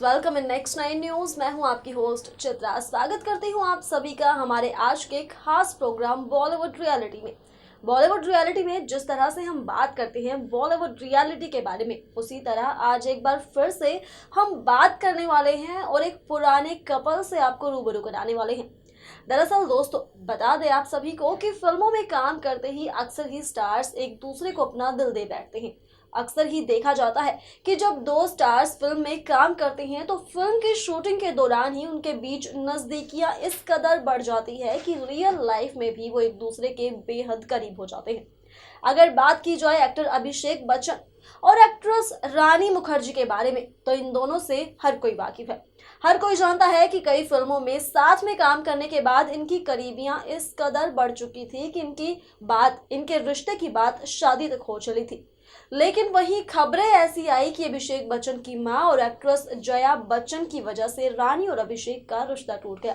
Welcome in next 9 news. मैं हूं आपकी होस्ट चित्रा। स्वागत करती हूं आप सभी का हमारे आज के खास प्रोग्राम बॉलीवुड रियलिटी में। बॉलीवुड रियलिटी में जिस तरह से हम बात करते हैं बॉलीवुड रियलिटी के बारे में, उसी तरह आज एक बार फिर से हम बात करने वाले हैं और एक पुराने कपल से आपको रूबरू कराने वाले हैं। दरअसल दोस्तों, बता दें आप सभी को कि फिल्मों में काम करते ही अक्सर ही स्टार्स एक दूसरे को अपना दिल दे बैठते हैं। अक्सर ही देखा जाता है कि जब दो स्टार्स फिल्म में काम करते हैं तो फिल्म की शूटिंग के दौरान ही उनके बीच नजदीकियां इस कदर बढ़ जाती है कि रियल लाइफ में भी वो एक दूसरे के बेहद करीब हो जाते हैं। अगर बात की जाए एक्टर अभिषेक बच्चन और एक्ट्रेस रानी मुखर्जी के बारे में, तो इन दोनों से हर कोई वाकिफ है। हर कोई जानता है कि कई फिल्मों में साथ में काम करने के बाद इनकी करीबियां इस कदर बढ़ चुकी थी कि इनके रिश्ते की बात शादी तक हो चली थी। लेकिन वहीं खबरें ऐसी आई कि अभिषेक बच्चन की मां और एक्ट्रेस जया बच्चन की वजह से रानी और अभिषेक का रिश्ता टूट गया।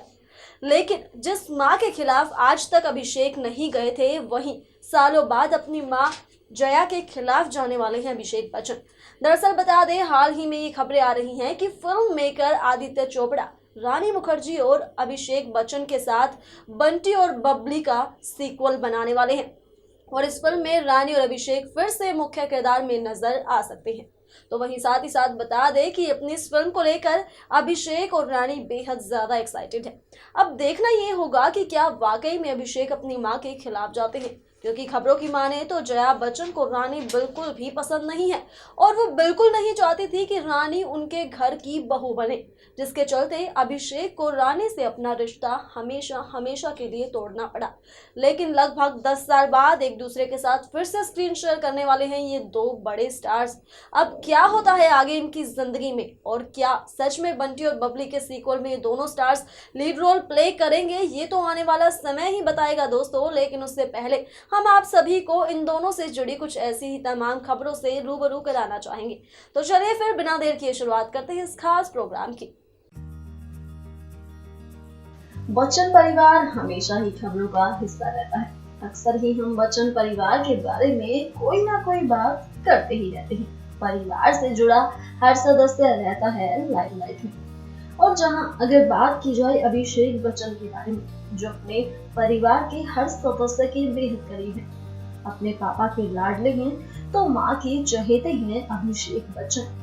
लेकिन जिस मां के खिलाफ आज तक अभिषेक नहीं गए थे, वहीं सालों बाद अपनी मां जया के खिलाफ जाने वाले हैं अभिषेक बच्चन। दरअसल बता दें, हाल ही में ये खबरें आ रही हैं कि फिल्म मेकर आदित्य चोपड़ा रानी मुखर्जी और अभिषेक बच्चन के साथ बंटी और बबली का सीक्वल बनाने वाले हैं और इस फिल्म में रानी और अभिषेक फिर से मुख्य किरदार में नजर आ सकते हैं। तो वहीं साथ ही साथ बता दें कि अपनी इस फिल्म को लेकर अभिषेक और रानी बेहद ज्यादा एक्साइटेड है। अब देखना ये होगा कि क्या वाकई में अभिषेक अपनी मां के खिलाफ जाते हैं, क्योंकि खबरों की माने तो जया बच्चन को रानी बिल्कुल भी पसंद नहीं है और वो बिल्कुल नहीं चाहती थी कि रानी उनके घर की बहू बने, जिसके चलते अभिषेक को रानी से अपना रिश्ता हमेशा हमेशा के लिए तोड़ना पड़ा। लेकिन लगभग 10 साल बाद एक दूसरे के साथ फिर से स्क्रीन शेयर करने वाले हैं ये दो बड़े स्टार्स। अब क्या होता है आगे इनकी जिंदगी में और क्या सच में बंटी और बबली के सीक्वल में ये दोनों स्टार्स लीड रोल प्ले करेंगे, ये तो आने वाला समय ही बताएगा दोस्तों। लेकिन उससे पहले हम आप सभी को इन दोनों से जुड़ी कुछ ऐसी ही तमाम खबरों से रूबरू कराना चाहेंगे। तो चलिए फिर बिना देर किए शुरुआत करते हैं इस खास प्रोग्राम की। बच्चन परिवार हमेशा ही खबरों का हिस्सा रहता है। अक्सर ही हम बच्चन परिवार के बारे में कोई ना कोई बात करते ही रहते हैं। परिवार से जुड़ा हर सदस्य रहता है लाइमलाइट में। और जहां अगर बात की जाए अभिषेक बच्चन के बारे में, जो अपने परिवार के हर सदस्य के बेहद करीब है, अपने पापा के लाडले हैं तो माँ के चहेते हैं अभिषेक बच्चन।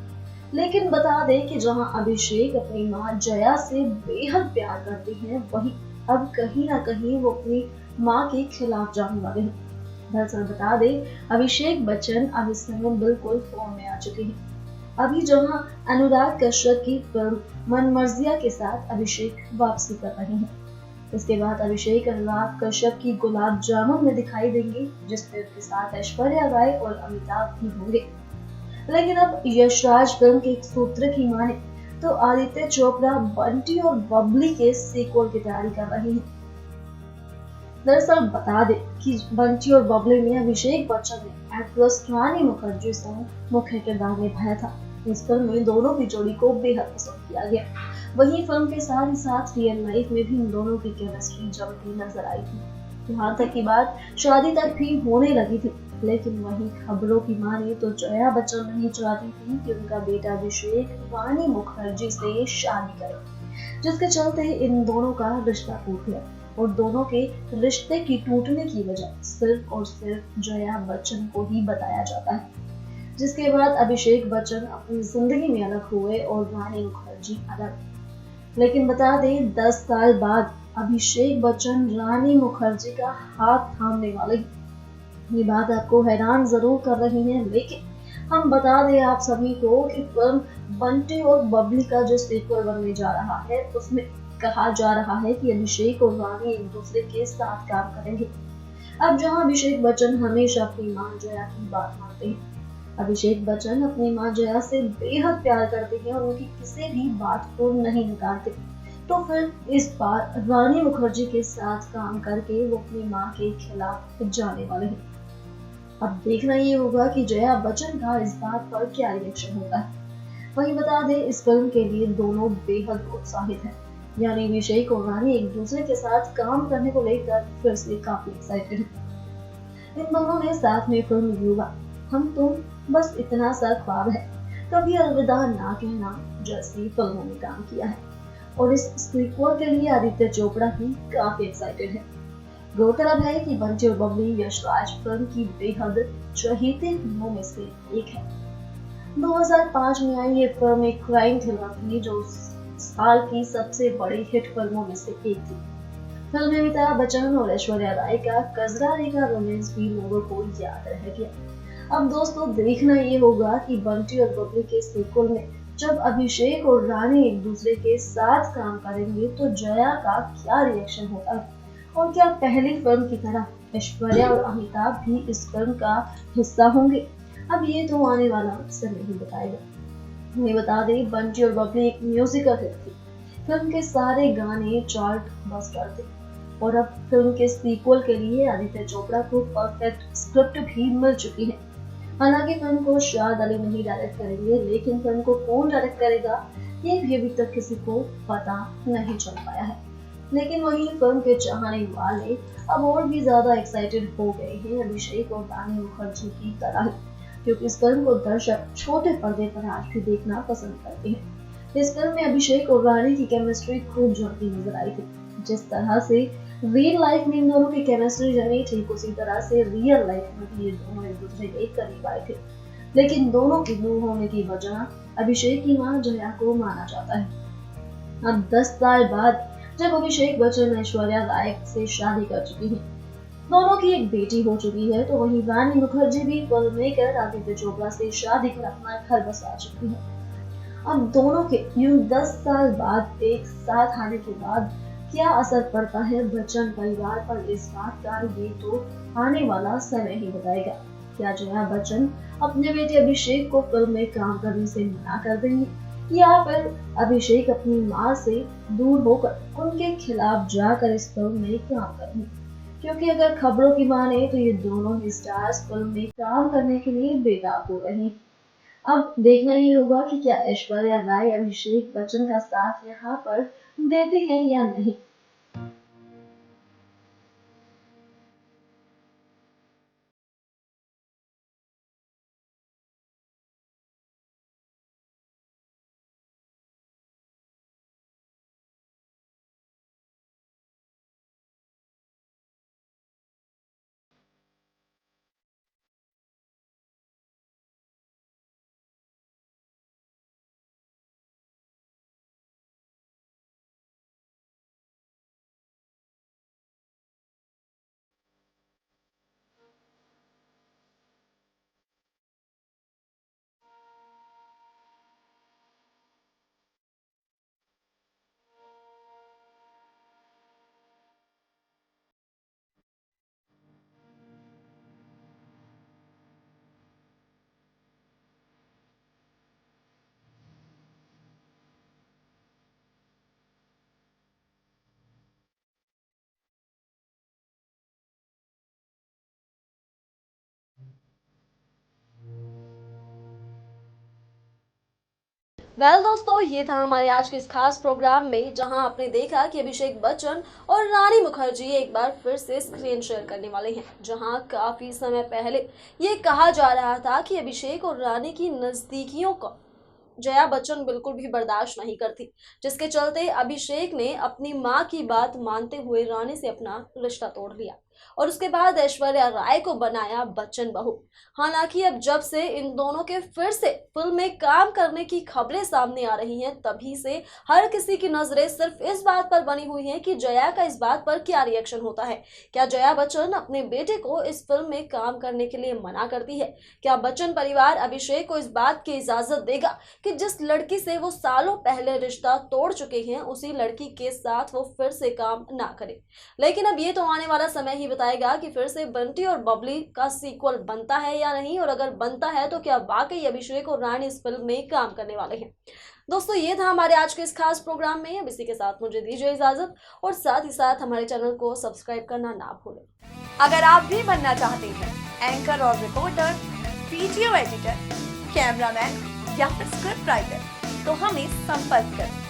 लेकिन बता दें कि जहां अभिषेक अपनी मां जया से बेहद प्यार करते हैं, वहीं अब कहीं ना कहीं वो अपनी मां के खिलाफ जाने वाले हैं। दरअसल बता दें, अभिषेक बच्चन अब इस समय बिल्कुल फॉर्म में आ चुके हैं। अभी जहां अनुराग कश्यप की फिल्म मनमर्जिया के साथ अभिषेक वापसी कर रहे हैं, इसके बाद अभिषेक अनुराग कश्यप की गुलाब जामुन में दिखाई देंगे, जिसमें उनके साथ ऐश्वर्या राय और अमिताभ भी होंगे। लेकिन अब यशराज फिल्म के एक सूत्र की माने तो आदित्य चोपड़ा बंटी और बबली के सीक्वल की तैयारी कर रहे हैं। दरअसल बता दें कि बंटी और बबली में अभिषेक बच्चन ने एक्ट्रेस रानी मुखर्जी से मुख्य किरदार निभाया था। इस फिल्म में दोनों की जोड़ी को बेहद पसंद किया गया। वहीं फिल्म के साथ ही साथ रियल लाइफ में भी इन दोनों की केमिस्ट्री जमती नजर आई थी। यहाँ तक की बात शादी तक भी होने लगी थी। लेकिन वहीं खबरों की माने तो जया बच्चन नहीं चाहती थी कि उनका बेटा अभिषेक रानी मुखर्जी से शादी करे, जिसके चलते इन दोनों का रिश्ता टूट गया। और दोनों के रिश्ते की टूटने की वजह सिर्फ और सिर्फ जया बच्चन को ही बताया जाता है, जिसके बाद अभिषेक बच्चन अपनी जिंदगी में अलग हुए और रानी मुखर्जी अलग। लेकिन बता दें, 10 साल बाद अभिषेक बच्चन रानी मुखर्जी का हाथ थामने वाले हैं। ये बात आपको हैरान जरूर कर रही है, लेकिन हम बता दें आप सभी को कि फिल्म बंटी और बबली का जो सीक्वल बनने जा रहा है, उसमें कहा जा रहा है कि अभिषेक और रानी एक दूसरे के साथ काम करेंगे। अब जहां अभिषेक बच्चन हमेशा अपनी मां जया की बात मानते हैं, अभिषेक बच्चन अपनी मां जया से बेहद प्यार करते हैं और उनकी किसी भी बात को नहीं निकालते, तो फिर इस बार रानी मुखर्जी के साथ काम करके वो अपनी मां के खिलाफ जाने वाले हैं। अब देखना ये होगा कि जया बच्चन का इस बात पर क्या रिएक्शन होता है। वहीं बता दें, इस फिल्म के लिए दोनों बेहद उत्साहित हैं, यानी अभिषेक और रानी एक दूसरे के साथ काम करने को लेकर फिर से काफी एक्साइटेड हैं। इन दोनों ने साथ में फिल्म युवा हम तुम बस इतना सा ख्वाब है, कभी अलविदा ना कहना जैसी फिल्मों में काम किया है और इस सीक्वल के लिए आदित्य चोपड़ा भी काफी एक्साइटेड है। गौरतलब है कि बंटी और बबली यशराज फिल्म की बेहद चहेते फिल्मों में से एक है। 2005 में आई ये फिल्म एक क्राइम थ्रिलर थी जो उस साल की सबसे बड़ी हिट फिल्मों में से एक थी। फिल्म में अमिताभ बच्चन और ऐश्वर्या राय का कजरारे का रोमांस भी लोगों को याद रह गया। अब दोस्तों देखना ये होगा कि बंटी और बबली के सीक्वल में जब अभिषेक और रानी एक दूसरे के साथ काम करेंगे तो जया का क्या रिएक्शन होता है और क्या पहली फिल्म की तरह ऐश्वर्या और अमिताभ भी इस फिल्म का हिस्सा होंगे। अब ये तो आने वाला समय ही बताएगा। हमें बता दें बंटी और बबली एक म्यूजिकल हिट थी। फिल्म के सारे गाने चार्ट बस्टर थे और अब फिल्म के सीक्वल के लिए आदित्य चोपड़ा को परफेक्ट स्क्रिप्ट भी मिल चुकी है। हालांकि फिल्म को शाहिद अली नहीं डायरेक्ट करेंगे, लेकिन फिल्म को कौन डायरेक्ट करेगा ये भी अभी तक किसी को पता नहीं चल पाया है। लेकिन वहीं फिल्म के चाहने वाले अब और भी ज्यादा एक्साइटेड हो गए हैं अभिषेक और रानी मुखर्जी की तरह, क्योंकि इस फिल्म को दर्शक छोटे पर्दे पर आज भी देखना पसंद करते हैं। इस फिल्म में अभिषेक और रानी की केमिस्ट्री खूब जमती नजर आई थी। जिस तरह से रियल लाइफ में इन दोनों की केमिस्ट्री जमी ठीक उसी तरह से रियल लाइफ में भी ये दोनों एक दूसरे के करीब आए थे। लेकिन दोनों की दूर होने की वजह अभिषेक की मां जया को माना जाता है। अब 10 साल बाद जब अभिषेक बच्चन ऐश्वर्या राय से शादी कर चुकी है, दोनों की एक बेटी हो चुकी है, तो वहीं रानी मुखर्जी भी फिल्म मेकर आदित्य चोपड़ा से शादी कर अपना घर बसा चुकी है। अब दोनों के यूं 10 साल बाद एक साथ आने के बाद क्या असर पड़ता है बच्चन परिवार पर, इस बात का ये तो आने वाला समय ही बताएगा। क्या जया बच्चन अपने बेटे अभिषेक को फिल्म में काम करने से मना कर देंगे या फिर अभिषेक अपनी मां से दूर होकर उनके खिलाफ जाकर इस फिल्म में काम करेंगे, क्योंकि अगर खबरों की माने तो ये दोनों ही स्टार्स फिल्म में काम करने के लिए बेताब हो रहे हैं। अब देखना ही होगा कि क्या ऐश्वर्या राय अभिषेक बच्चन का साथ यहाँ पर देते हैं या नहीं। दोस्तों ये था हमारे आज के इस खास प्रोग्राम में, जहां आपने देखा कि अभिषेक बच्चन और रानी मुखर्जी एक बार फिर से स्क्रीन शेयर करने वाले हैं। जहां काफी समय पहले ये कहा जा रहा था कि अभिषेक और रानी की नजदीकियों को जया बच्चन बिल्कुल भी बर्दाश्त नहीं करती, जिसके चलते अभिषेक ने अपनी मां की बात मानते हुए रानी से अपना रिश्ता तोड़ लिया और उसके बाद ऐश्वर्या राय को बनाया बच्चन बहू। हालांकि अब जब से इन दोनों के फिर से फिल्म में काम करने की खबरें सामने आ रही हैं, तभी से हर किसी की नजरें सिर्फ इस बात पर बनी हुई हैं कि जया का इस बात पर क्या रिएक्शन होता है। क्या जया बच्चन अपने बेटे को इस फिल्म में काम करने के लिए मना करती है? क्या बच्चन परिवार अभिषेक को इस बात की इजाजत देगा कि जिस लड़की से वो सालों पहले रिश्ता तोड़ चुके हैं उसी लड़की के साथ वो फिर से काम ना करे? लेकिन अब ये तो आने वाला समय ही बताएगा कि फिर से बंटी और बबली का सीक्वल बनता है या नहीं, और अगर बनता है तो क्या वाकई अभिषेक और रानी इस फिल्म में काम करने वाले हैं। दोस्तों ये था हमारे आज के इस खास प्रोग्राम में। अब इसी के साथ मुझे दीजिए इजाजत और साथ ही साथ हमारे चैनल को सब्सक्राइब करना ना भूलें। अगर आप भी बनना चाहते हैं एंकर और रिपोर्टर, वीडियो एडिटर, कैमरामैन या फिर स्क्रिप्ट राइटर, तो हमें संपर्क करें।